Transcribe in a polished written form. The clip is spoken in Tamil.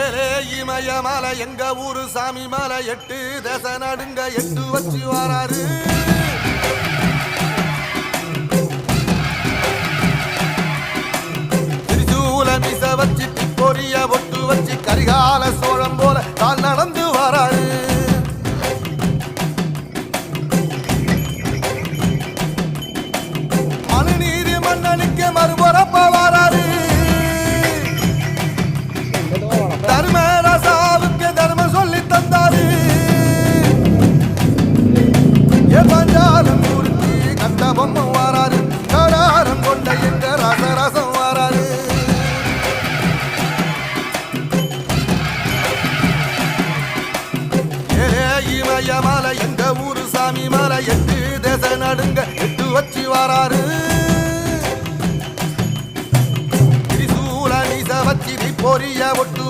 ஏலே இமயமலை எங்க ஊரு சாமி மலை 8 தேச நடுங்க 8 வச்சு வராரு. திரிசூல மிச வச்சு பொரிய ஒட்டு வச்சு கரிகால சோழம் போல கால் நடந்து வராரு. மனுநீதி மன்னனுக்கு மறுபுறப்ப வராரு. தர்மராசாவுக்கு தர்மம் சொல்லி தந்தாரு. பஞ்சாலம் குறிச்சி கண்ட பொம்மை வாராரு. கடாரம் கொண்ட எங்க ரசரசம் வாராரு. இமயமலை எங்க ஊரு சாமி மலை 8 தேச நடுங்க 8 வச்சு வாராரு. திரிசூல மீச வச்சு பொரிய ஒட்டு